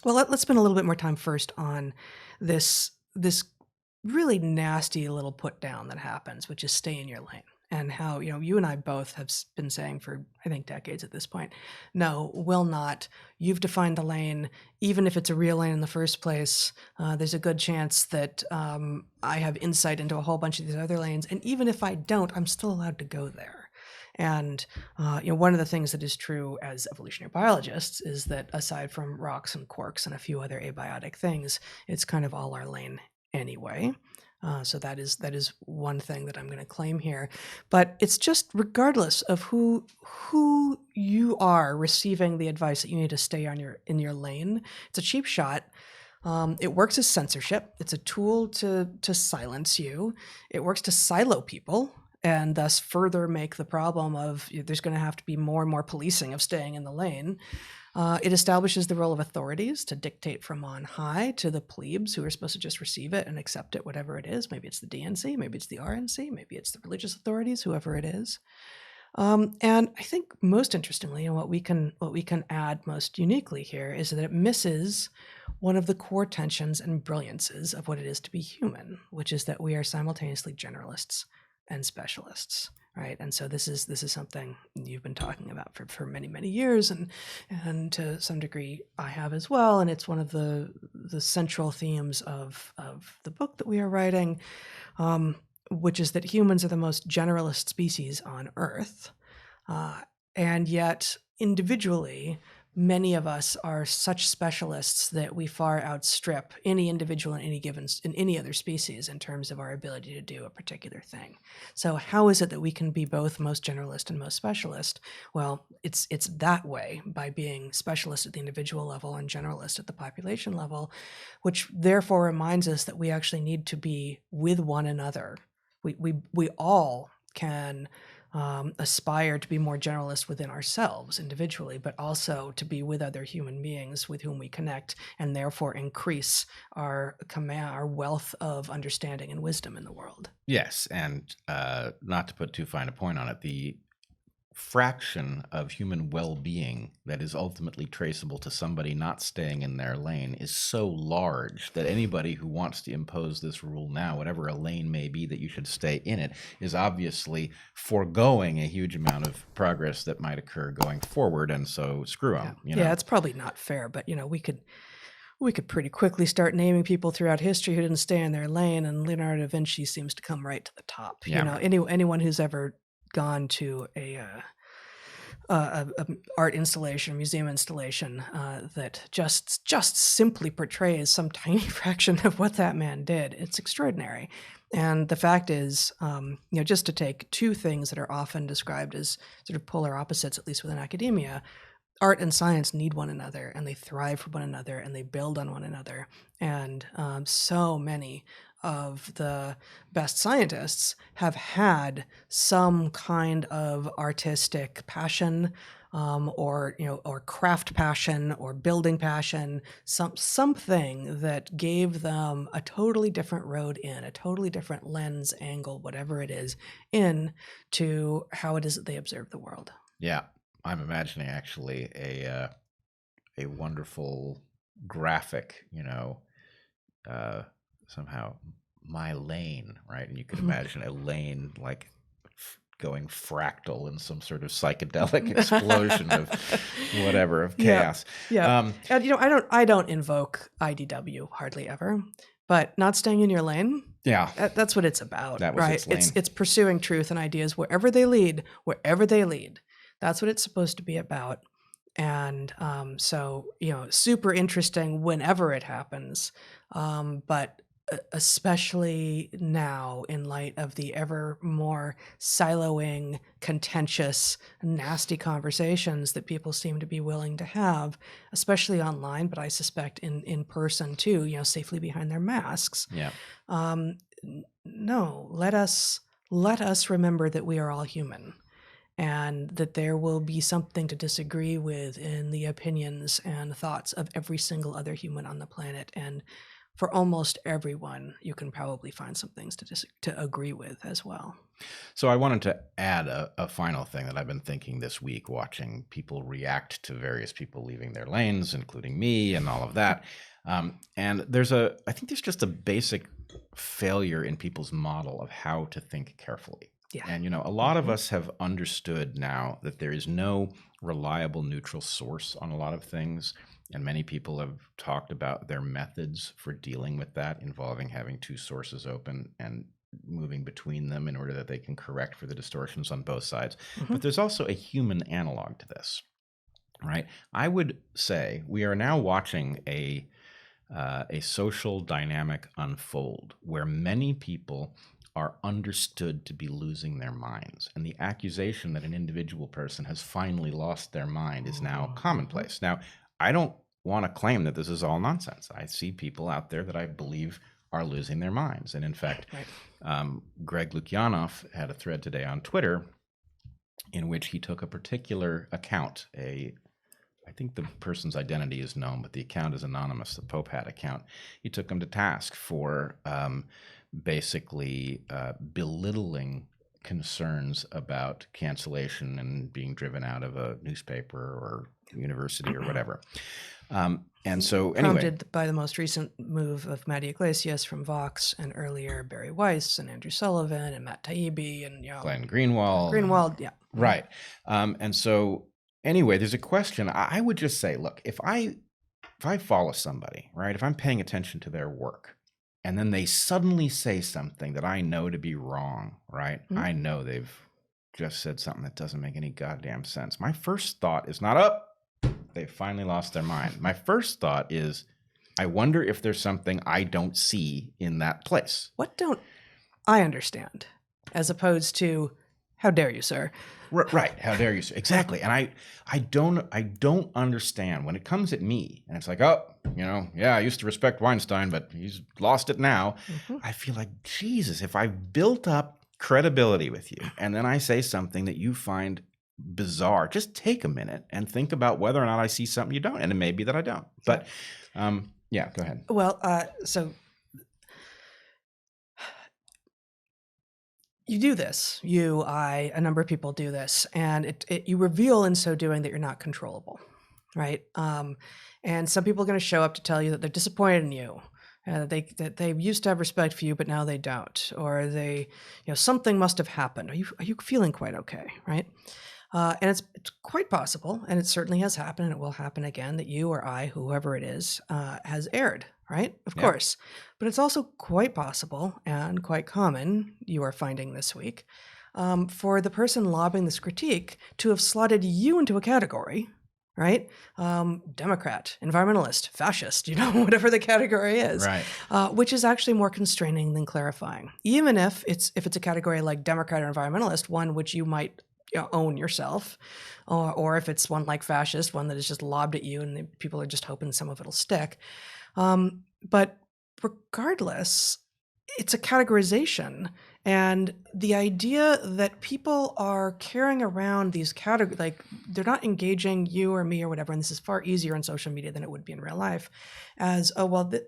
Well, let's spend a little bit more time first on this really nasty little put down that happens, which is stay in your lane. And how, you and I both have been saying for, I think, decades at this point, no, will not. You've defined the lane. Even if it's a real lane in the first place, there's a good chance that I have insight into a whole bunch of these other lanes. And even if I don't, I'm still allowed to go there. And one of the things that is true as evolutionary biologists is that aside from rocks and quarks and a few other abiotic things, it's kind of all our lane anyway. So that is one thing that I'm going to claim here. But it's just regardless of who you are receiving the advice that you need to stay in your lane, it's a cheap shot. It works as censorship. It's a tool to silence you. It works to silo people, and thus further make the problem of there's going to have to be more and more policing of staying in the lane. It establishes the role of authorities to dictate from on high to the plebes who are supposed to just receive it and accept it, whatever it is. Maybe it's the DNC, maybe it's the RNC, maybe it's the religious authorities, whoever it is. And I think most interestingly, and what we can add most uniquely here is that it misses one of the core tensions and brilliances of what it is to be human, which is that we are simultaneously generalists and specialists, right? And so this is something you've been talking about for many, many years, and to some degree I have as well. And it's one of the central themes of the book that we are writing, which is that humans are the most generalist species on Earth, and yet individually, many of us are such specialists that we far outstrip any individual in any other species in terms of our ability to do a particular thing. So how is it that we can be both most generalist and most specialist? Well, it's that way, by being specialist at the individual level and generalist at the population level, which therefore reminds us that we actually need to be with one another. We all can aspire to be more generalist within ourselves individually, but also to be with other human beings with whom we connect, and therefore increase our wealth of understanding and wisdom in the world. Yes, and not to put too fine a point on it, the fraction of human well-being that is ultimately traceable to somebody not staying in their lane is so large that anybody who wants to impose this rule now, whatever a lane may be that you should stay in it, is obviously foregoing a huge amount of progress that might occur going forward, and so screw them. Yeah, it's probably not fair, but we could pretty quickly start naming people throughout history who didn't stay in their lane, and Leonardo da Vinci seems to come right to the top. Yeah. Anyone who's ever gone to a art installation, a museum installation that just simply portrays some tiny fraction of what that man did, it's extraordinary. And the fact is, just to take two things that are often described as sort of polar opposites, at least within academia, art and science need one another, and they thrive for one another, and they build on one another. And so many of the best scientists have had some kind of artistic passion, or craft passion, or building passion, something that gave them a totally different road in, a totally different lens, angle, whatever it is, in to how it is that they observe the world. Yeah. I'm imagining actually a wonderful graphic, somehow my lane, right? And you can imagine a lane like going fractal in some sort of psychedelic explosion of whatever, of chaos. Yeah. And I don't invoke IDW hardly ever, but not staying in your lane. Yeah, that's what it's about, that was right? its lane. It's pursuing truth and ideas wherever they lead. That's what it's supposed to be about. And so, super interesting whenever it happens, but especially now in light of the ever more siloing, contentious, nasty conversations that people seem to be willing to have, especially online, but I suspect in person too, safely behind their masks. Yeah. No, let us remember that we are all human, and that there will be something to disagree with in the opinions and thoughts of every single other human on the planet. And for almost everyone, you can probably find some things to agree with as well. So I wanted to add a final thing that I've been thinking this week, watching people react to various people leaving their lanes, including me and all of that. And I think there's just a basic failure in people's model of how to think carefully. Yeah. And, a lot of us have understood now that there is no reliable neutral source on a lot of things. And many people have talked about their methods for dealing with that, involving having two sources open and moving between them in order that they can correct for the distortions on both sides. But there's also a human analog to this, right? I would say we are now watching a social dynamic unfold where many people are understood to be losing their minds. And the accusation that an individual person has finally lost their mind is now commonplace. Now, I don't want to claim that this is all nonsense. I see people out there that I believe are losing their minds. And in fact, Greg Lukianoff had a thread today on Twitter in which he took a particular account, I think the person's identity is known, but the account is anonymous, the Pope hat account. He took him to task for basically belittling concerns about cancellation and being driven out of a newspaper or university or whatever. And so anyway, prompted by the most recent move of Matty Iglesias from Vox, and earlier Barry Weiss and Andrew Sullivan and Matt Taibbi and Glenn Greenwald. Yeah. Right. And so anyway, there's a question. I would just say, look, if I follow somebody, right, if I'm paying attention to their work, and then they suddenly say something that I know to be wrong, right? I know they've just said something that doesn't make any goddamn sense. My first thought is not, they finally lost their mind. My first thought is, I wonder if there's something I don't see in that place. What don't I understand? As opposed to, how dare you, sir? Right. How dare you, sir? Exactly. And I don't understand when it comes at me and it's like, I used to respect Weinstein, but he's lost it now. I feel like, Jesus, if I've built up credibility with you and then I say something that you find bizarre, just take a minute and think about whether or not I see something you don't. And it may be that I don't. But go ahead. Well, so you do this, a number of people do this, and you reveal in so doing that you're not controllable, right? And some people are going to show up to tell you that they're disappointed in you, that they used to have respect for you, but now they don't, or something must have happened. Are you feeling quite okay, right? And it's quite possible, and it certainly has happened, and it will happen again, that you or I, whoever it is, has erred, right? Of course. But it's also quite possible and quite common, you are finding this week, for the person lobbing this critique to have slotted you into a category, right? Democrat, environmentalist, fascist, whatever the category is, right? Which is actually more constraining than clarifying. Even if it's a category like Democrat or environmentalist, one which you might own yourself, or if it's one like fascist, one that is just lobbed at you and people are just hoping some of it'll stick. But regardless, it's a categorization. And the idea that people are carrying around these categories, like they're not engaging you or me or whatever, and this is far easier on social media than it would be in real life, as,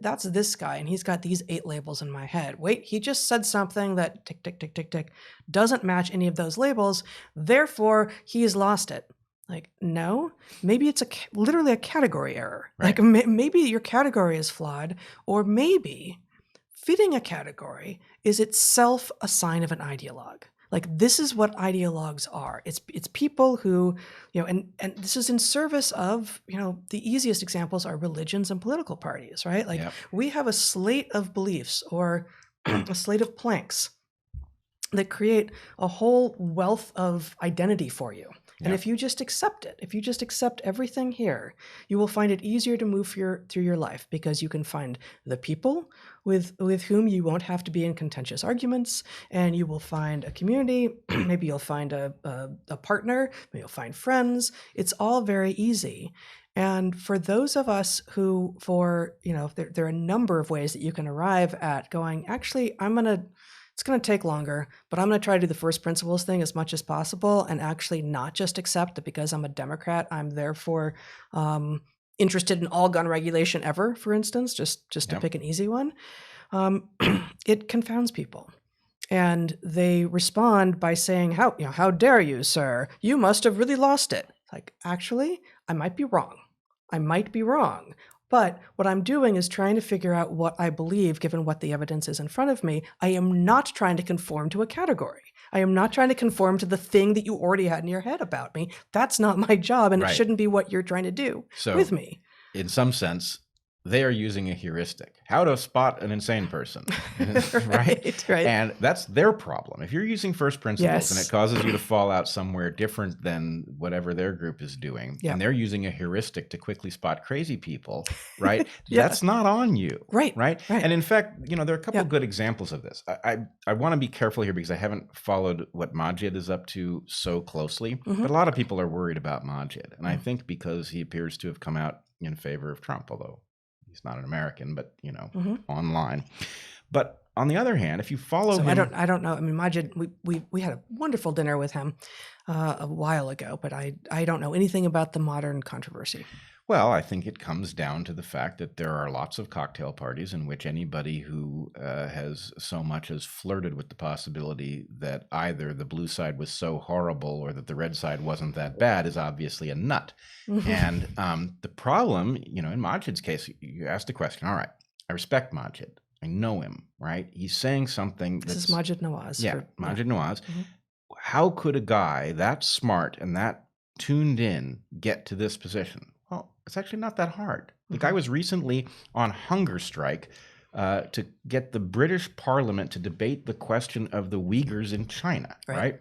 that's this guy, and he's got these 8 labels in my head. Wait, he just said something that tick, tick, tick, tick, tick, doesn't match any of those labels, therefore he's lost it. Like, no, maybe it's literally a category error. Right. Like maybe your category is flawed, or maybe fitting a category is itself a sign of an ideologue. Like, this is what ideologues are. It's people who, and this is in service of, the easiest examples are religions and political parties, right? Like, we have a slate of beliefs or a slate of planks that create a whole wealth of identity for you. And if you just accept it, if you just accept everything here, you will find it easier to move through your life, because you can find the people with whom you won't have to be in contentious arguments, and you will find a community. Maybe you'll find a partner, maybe you'll find friends. It's all very easy. And for those of us who, there are a number of ways that you can arrive at going, actually, it's going to take longer, but I'm going to try to do the first principles thing as much as possible, and actually not just accept that because I'm a Democrat, I'm therefore interested in all gun regulation ever, for instance, just to pick an easy one. It confounds people. And they respond by saying, how dare you, sir? You must have really lost it. Like, actually, I might be wrong. But what I'm doing is trying to figure out what I believe, given what the evidence is in front of me. I am not trying to conform to a category. I am not trying to conform to the thing that you already had in your head about me. That's not my job, and it shouldn't be what you're trying to do with me. In some sense, they are using a heuristic, how to spot an insane person, right? And that's their problem. If you're using first principles and it causes you to fall out somewhere different than whatever their group is doing, and they're using a heuristic to quickly spot crazy people, right? That's not on you, right? And in fact, there are a couple of good examples of this. I want to be careful here because I haven't followed what Majid is up to so closely, but a lot of people are worried about Majid. And I think because he appears to have come out in favor of Trump, although he's not an American, but online. But on the other hand, if you follow him, I don't know. I mean, Majid, we had a wonderful dinner with him a while ago, but I don't know anything about the modern controversy. Well, I think it comes down to the fact that there are lots of cocktail parties in which anybody who has so much as flirted with the possibility that either the blue side was so horrible or that the red side wasn't that bad is obviously a nut. And the problem, in Majid's case, you asked the question, all right, I respect Majid. I know him, right? He's saying something This is Majid Nawaz. Majid Nawaz. How could a guy that smart and that tuned in get to this position? Well, it's actually not that hard. The guy was recently on hunger strike to get the British Parliament to debate the question of the Uyghurs in China, right?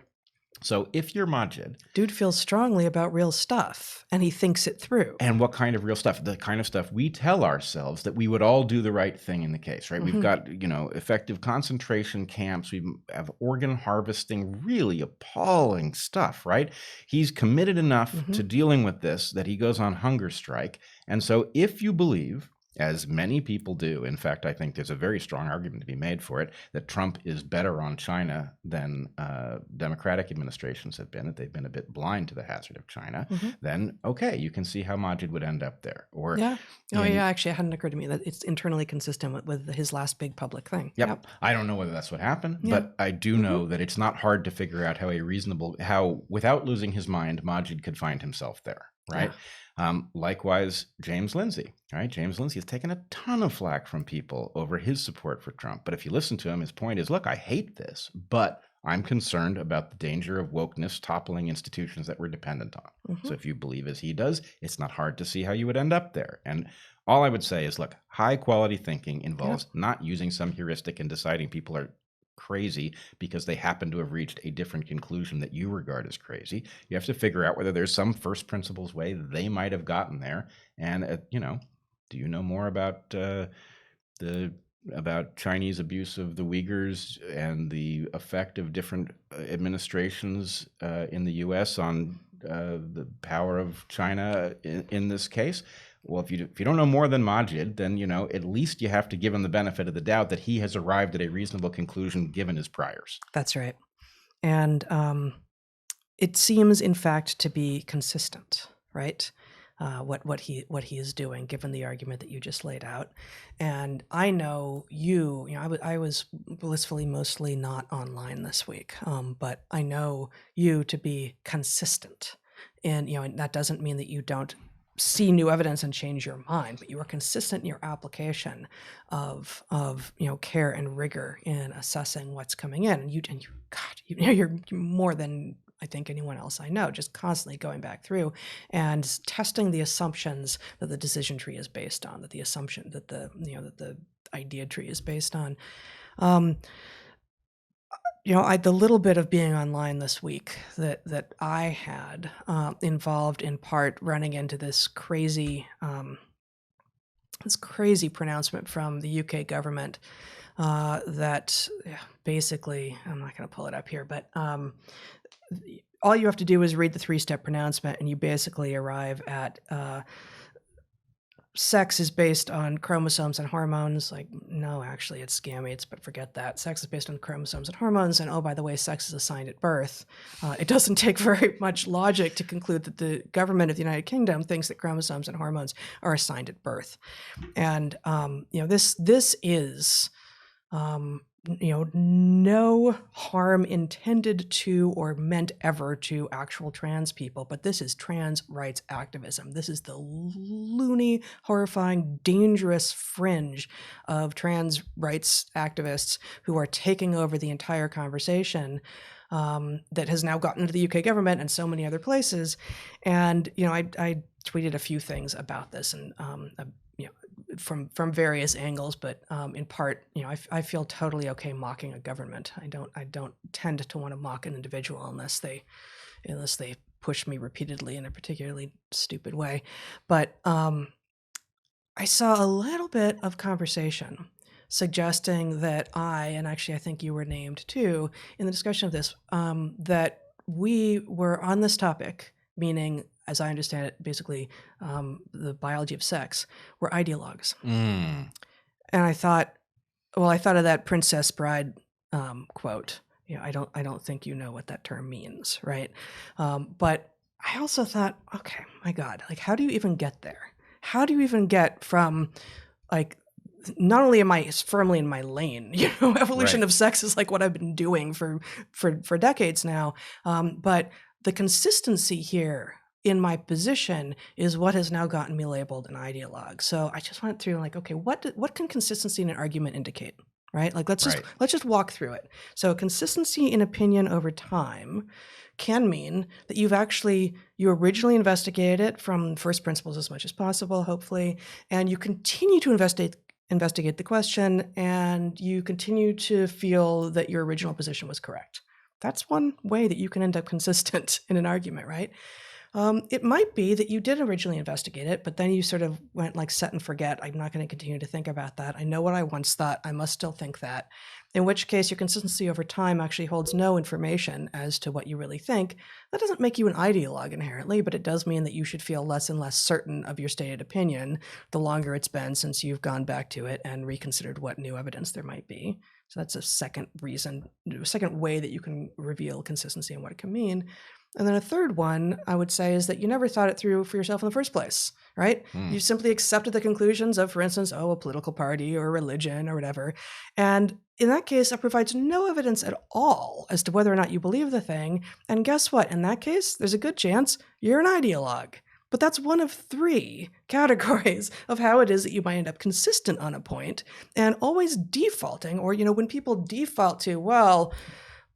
So if you're Majid... Dude feels strongly about real stuff, and he thinks it through. And what kind of real stuff? The kind of stuff we tell ourselves that we would all do the right thing in the case, right? We've got, effective concentration camps. We have organ harvesting, really appalling stuff, right? He's committed enough to dealing with this that he goes on hunger strike. And so if you believe, as many people do, in fact, I think there's a very strong argument to be made for it, that Trump is better on China than Democratic administrations have been, that they've been a bit blind to the hazard of China, then, okay, you can see how Majid would end up there. Or actually, it hadn't occurred to me that it's internally consistent with his last big public thing. Yep. I don't know whether that's what happened, but I do know that it's not hard to figure out how without losing his mind, Majid could find himself there, right? Likewise, James Lindsay, right? James Lindsay has taken a ton of flack from people over his support for Trump. But if you listen to him, his point is, look, I hate this, but I'm concerned about the danger of wokeness toppling institutions that we're dependent on. So if you believe as he does, it's not hard to see how you would end up there. And all I would say is, look, high quality thinking involves not using some heuristic and deciding people are crazy because they happen to have reached a different conclusion that you regard as crazy. You have to figure out whether there's some first principles way they might have gotten there. And do you know more about about Chinese abuse of the Uyghurs and the effect of different administrations in the U.S. on the power of China in this case? Well, if you don't know more than Majid, then, at least you have to give him the benefit of the doubt that he has arrived at a reasonable conclusion given his priors. That's right. And it seems, in fact, to be consistent, right? What he is doing, given the argument that you just laid out. And I know I was blissfully mostly not online this week, but I know you to be consistent. And, and that doesn't mean that you don't see new evidence and change your mind, but you are consistent in your application of care and rigor in assessing what's coming in. And you're more than I think anyone else I know, just constantly going back through and testing the assumptions that the decision tree is based on, that the assumption that the idea tree is based on. The little bit of being online this week that I had involved in part running into this crazy pronouncement from the UK government that basically, I'm not going to pull it up here, but all you have to do is read the 3-step pronouncement, and you basically arrive at sex is based on chromosomes and hormones. Like, no, actually, it's gametes, but forget that. Sex is based on chromosomes and hormones, and oh, by the way, sex is assigned at birth. It doesn't take very much logic to conclude that the government of the United Kingdom thinks that chromosomes and hormones are assigned at birth. And this is no harm intended to or meant ever to actual trans people, but this is trans rights activism. This is the loony, horrifying, dangerous fringe of trans rights activists who are taking over the entire conversation that has now gotten into the UK government and so many other places. And, I tweeted a few things about this and, from various angles, but in part, I feel totally okay mocking a government. I don't tend to want to mock an individual unless they push me repeatedly in a particularly stupid way. But I saw a little bit of conversation suggesting that and actually I think you were named too in the discussion of this, that we were on this topic, meaning, as I understand it, basically the biology of sex, were ideologues. Mm. And I thought of that Princess Bride quote. I don't think you know what that term means, right? But I also thought, okay, my God, like, how do you even get there? How do you even get from, like, not only am I firmly in my lane, evolution Right. of sex is like what I've been doing for decades now, but the consistency here in my position is what has now gotten me labeled an ideologue. So I just went through, like, okay, what can consistency in an argument indicate, right? Like, let's just walk through it. So consistency in opinion over time can mean that you originally investigated it from first principles as much as possible, hopefully, and you continue to investigate the question, and you continue to feel that your original position was correct. That's one way that you can end up consistent in an argument, right? It might be that you did originally investigate it, but then you sort of went like set and forget. I'm not going to continue to think about that. I know what I once thought. I must still think that. In which case, your consistency over time actually holds no information as to what you really think. That doesn't make you an ideologue inherently, but it does mean that you should feel less and less certain of your stated opinion the longer it's been since you've gone back to it and reconsidered what new evidence there might be. So that's a second way that you can reveal consistency and what it can mean. And then a third one, I would say, is that you never thought it through for yourself in the first place, right? You simply accepted the conclusions of, for instance, a political party or a religion or whatever. And in that case, that provides no evidence at all as to whether or not you believe the thing. And guess what? In that case, there's a good chance you're an ideologue. But that's one of three categories of how it is that you might end up consistent on a point and always defaulting, or, when people default to, well,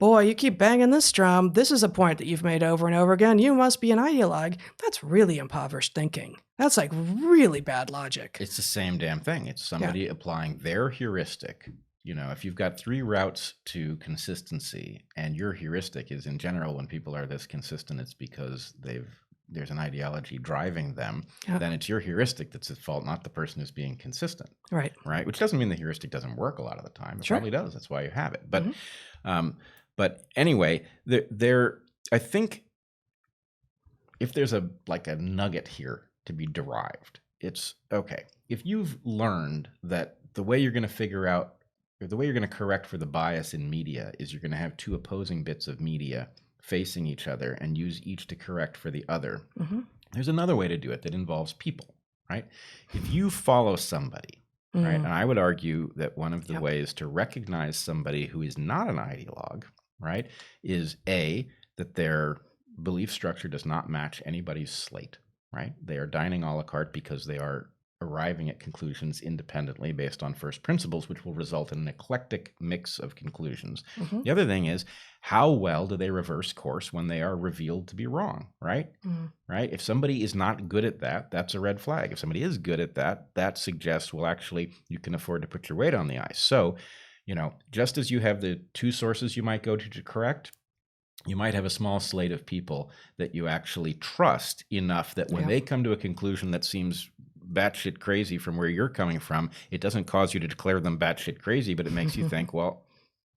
boy, you keep banging this drum. This is a point that you've made over and over again. You must be an ideologue. That's really impoverished thinking. That's like really bad logic. It's the same damn thing. It's somebody applying their heuristic. If you've got three routes to consistency and your heuristic is in general, when people are this consistent, it's because there's an ideology driving them, then it's your heuristic that's at fault, not the person who's being consistent. Right. Which doesn't mean the heuristic doesn't work a lot of the time. It probably does. That's why you have it. But but anyway, I think if there's a nugget here to be derived, it's okay. If you've learned that the way you're going to figure out, or the way you're going to correct for the bias in media is you're going to have two opposing bits of media facing each other and use each to correct for the other. There's another way to do it that involves people, right? If you follow somebody, right, and I would argue that one of the ways to recognize somebody who is not an ideologue, right, is that their belief structure does not match anybody's slate, right? They are dining a la carte because they are arriving at conclusions independently based on first principles, which will result in an eclectic mix of conclusions. The other thing is, how well do they reverse course when they are revealed to be wrong, right? Right? If somebody is not good at that, that's a red flag. If somebody is good at that, that suggests, well, actually, you can afford to put your weight on the ice. So, just as you have the two sources you might go to correct, you might have a small slate of people that you actually trust enough that when they come to a conclusion that seems batshit crazy from where you're coming from, it doesn't cause you to declare them batshit crazy, but it makes you think, well,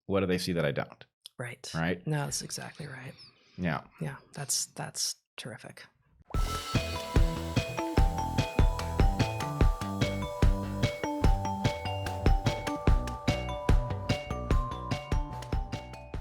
what do they see that I don't? Right. Right? No, that's exactly right. Yeah. Yeah, that's terrific.